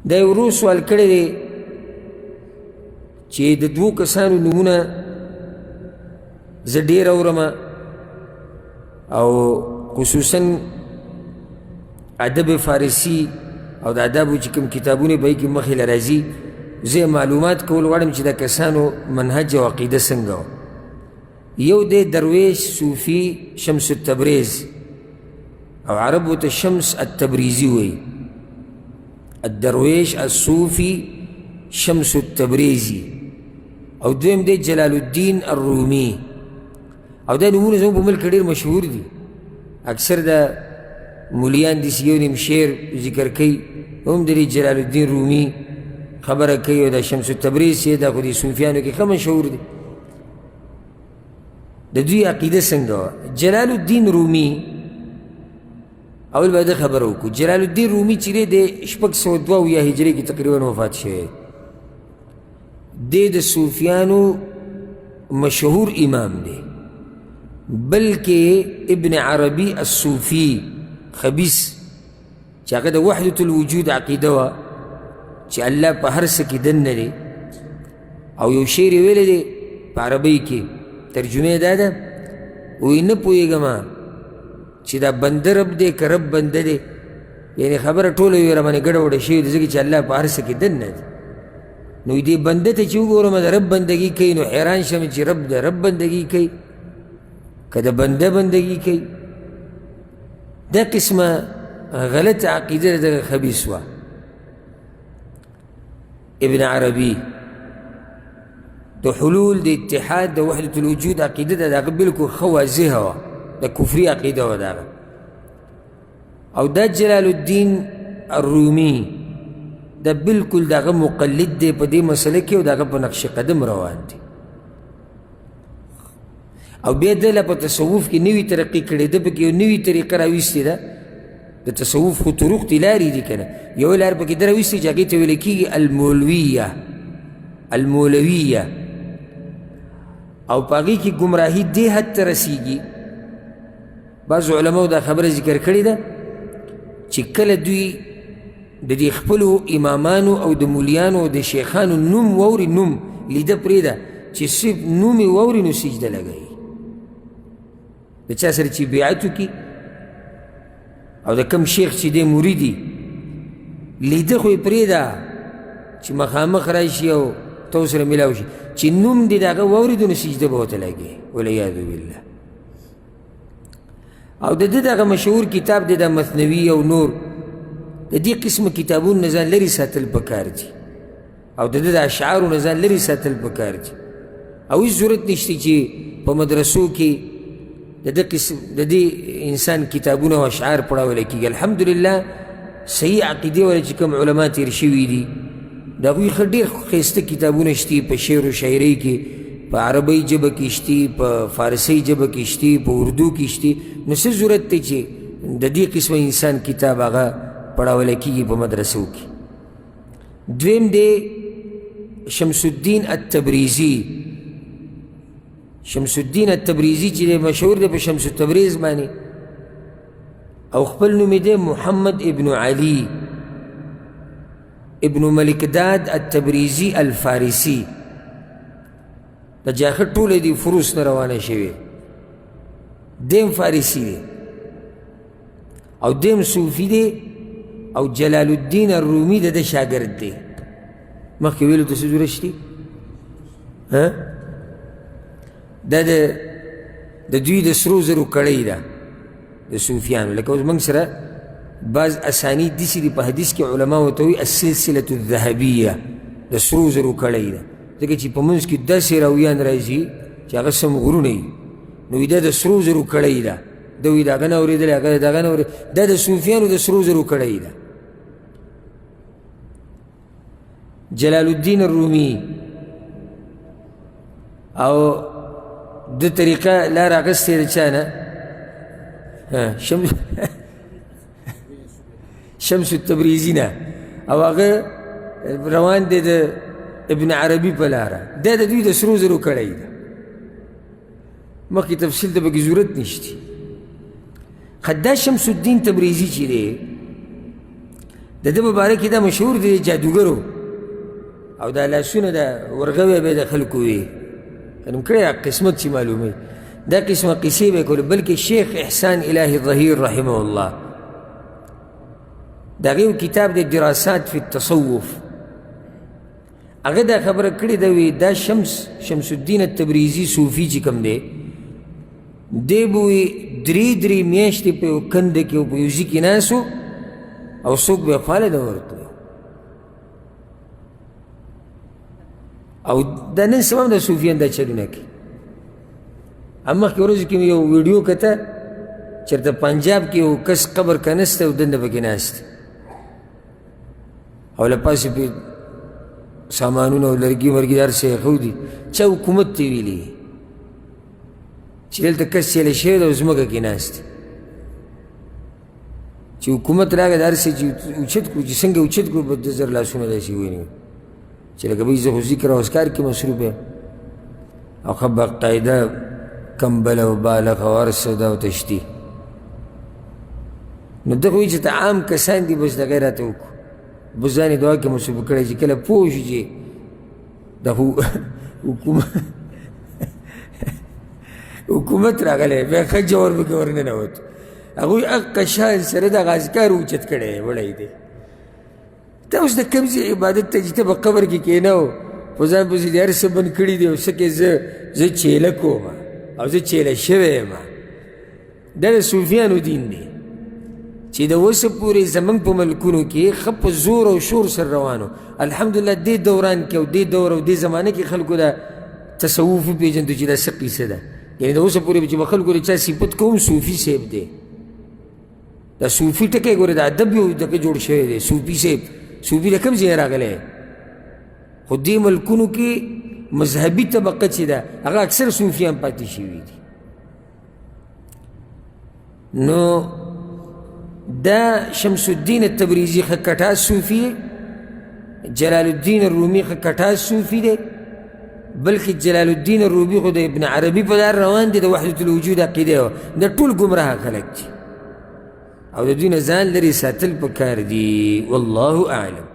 دا یو ورو سوال کړی دی چې د دوو کسانو نومونه زه ډېر اورم او خصوصا ادب فارسي او د ادبو چې کوم کتابونه به یې کې مخې له راځي زه معلومات کول غواړم چې د کسانو منهج او عقیده څنګه وه. یو دی درویش صوفي شمس التبریز او عربو ته شمس التبریزي وایي. الدرویش الصوفي شمس التبریزي او دویم دی جلال الدین الرومي او دا نومونه زموږ په ملک ډېر مشهور دي. اکثر د مولیان داسې یو نیم شعر ذکر کوي هم د جلال الدین رومي خبره کوي او د شمس التبریز چې دا خو د صوفیانو کې ښه مشهور دی. د دوی عقیده څنګه وه؟ جلال الدین رومي اول به دا خبره وکړو. جلال الدین رومي چې دی د 602 هجري کې تقریبا وفات شوی دی. د صوفیانو مشهور امام دی، بلکې ابن عربي الصوفي خبیث چې هغه د وحدة الوجود عقیده وه چې الله په هر څه کې دننه دی او یو شعر یې ویلی دی په عربۍ کې ترجمه دا ده وایي نه پوهېږم چې دا بنده رب دی که رب بنده دی، یعنې خبره ټوله یې راباندې ګډه وډه شوې ده ځکه چې الله په هر څه کې دننه دی. نو دې بنده ته چې وګورم د رب بندګي کوي نو حیران شم چې رب د رب بندګي کوي که د بنده بندګي کوي. دا قسمه غلط عقیده دغه خبیث وه. ابن عربي د حلول د اتحاد د وحدة الوجود عقیده ده دغه بلکل ښه واضحه وه، د کفري عقیده وه دغه. او دا جلال الدین الرومي دا بلکل دغه مقلد دی په دې مسله کې او دغه په نقش قدم روان دی. او بیا دله په تصوف کې نوي ترقي کړې ده، پکې یو نوي طریقه راویستې ده. د تصوف خو طرق دي، لارې دي که نه، یوه لار پکې ده راویستې چې هغې ته ویل کېږي المولویه او په هغې کې ګمراهي دې حد ته رسېږي. بعضو علماو دا خبره ذکر کړې ده چې کله دوی د دې خپلو امامانو او د مولیانو او د شیخانو نوم واوري، نوم لیده پرېږده چې صرف نوم یې واوري نو سجده لګوي. د چا سره چې بیعت وکړي او د کوم شیخ چې دی مرید وي لیده خو یې پرېږده چې مخامخ راشي او ته ورسره میلاو شي، چې نوم دې د هغه واورېدو نو سجده به ورته لګي والعیاذ بالله. او د ده دغه مشهور کتاب دی د مثنوي او نور، د دې قسمه کتابونو نه ځان لرې ساتل پکار دي او د ده د اشعارو نه ځان لرې ساتل پکار دي. او هېڅ ضرورت نشته چې په مدرسو کې د دې انسان کتابونه او اشعار پړاولی کېږي. الحمدلله صحیح عقیدې والا چې کوم علما تېر شوي دي د هغوی ښه ډېر ښایسته کتابونه شتي په شعر و شاعرۍ کې، په عربۍ ژبه کې شتي، په فارسۍ ژبه کې شتي، په اردو کې شتي. نو څه ضرورت دی چې د دې قسمه انسان کتاب هغه پړاولی کېږي په مدرسو کې. دویم دی شمس الدین التبریزي. شمس الدین التبریزي چې دی مشهور دی په شمس التبریز باندې او خپل نوم یې دی محمد ابن علي ابن ملکداد التبریزي الفارسي. د جاخت ټوله دی فروس نه روانه شوې. دیم فارسي دی او دیم صوفي دی او جلال الدین الرومي د ده شاګرد دی. مخکې ویلو ته څه ضرورت شتي؟ دا د دوی د سرو زرو کړۍ ده د صوفیانو. لکه اوس موږ سره بعض اسانید داسې دي په حدیث کې علما ورته وایي السلسلة الذهبیه، د سرو زرو کړۍ ده، ځکه چې په منځ کې داسې راویان راځي چې هغه سم غرونه وي. نو دا د سرو زرو کړۍ ده، ده وایي د هغه نه اورېدلی، هغه د هغه نه اورېدلی، دا د صوفیانو د سرو زرو کړۍ ده. جلال الدین الرومي او د طریقه لار اخیستې د چا نه؟ شمس التبریزي نه، او هغه روان دی د ابن عربي په لاره. دا د دوی د سرو زرو کړی ده. مخکې تفصیل ته پکې ضرورت نشته. خو دا شمس الدین تبریزي چې دی د ده په باره کې دا مشهور دی جادوګرو او دا لاسونه دا ورغوی به د خلکو وي کنم کړی قسمت چې معلوموي دا قسمه قصې به یې کولې بلکې شیخ احسان الهي ظهیر رحمه الله د هغې یو کتاب دی دراسات فی التصوف هغه دا خبره کړې ده وی دا شمس الدین التبریزي صوفي چې کوم دی دی به وي درې میاشتې په یو کنده کې او په یو ځای کې ناست او څوک به یې خواله ده ورته او دا نن سبا هم د صوفیان دا چلونه کوي هم مخکې ورځو کې مې یو ویډیو کته چېرته پنجاب کې یو کس قبر که نسته او دنده پکې ناست او له پاسې پې سامانونه او لرګي ورګي هر څه یې ښودي چا حکومت ته ویلي چې دلته کس چیله شوی ده او ځمکه کې ناست چې حکومت راغی د هر څه چې اوچت کړو چې څنګه اوچت کړو په 10,000 لاسونه داسې ونیو چې لکه بهی زه خو ذکر او اذکار کې مصروف یم او ښه باقاعده کمبل او بالغ او هر څه ده او تشتي نو دغه وایي چې ته عام کسان دي بس دغه یې راته وکړو بس ځان یې دعا کې مصروف کړی چې کله پوه شو چې د حکومت راغلی بیا ښه جوار پکې ورننوت هغوی حقه شان سره دغه اذکار اوچت کړی وړی دی دا اوس د کوم ځای عبادت ته چې ته په قبر کې کښېنه په ځان پسې دې هر څه بند کړي دي او څه کې زه چیله کوم او زه چیله شوی یم دا د صوفیانو دین دی چې د اوسه پورې زموږ په ملکونو کې ښه په زور او شور سره روانو الحمدلله دې دوران کې او دې دور او دې زمانه کې خلکو دا تصوف وپېژندو چې دا څه قیسه ده یعنې د اوسه پورې چې به خلکو د چا صفت کوم صوفي صاحب دی دا صوفي ټکی ګورې د ادب یو دغه جوړ شوی دی صوفي صاحب صوفي د کوم ځای راغلی خو دې ملکونو کې مذهبي طبقه چې ده هغه اکثر صوفیان پاتې شوي دي نو دا شمس الدین التبریزي ښه کټاس صوفي جلال الدین الرومي ښه کټاس صوفي دی بلکې جلال الدین الرومي خو د ابن عربي په لار روان دي د وحدة الوجود عقیده وه دا ټول ګمراه خلک دي او د دوی نه ځان لرې ساتل پکار دي والله اعلم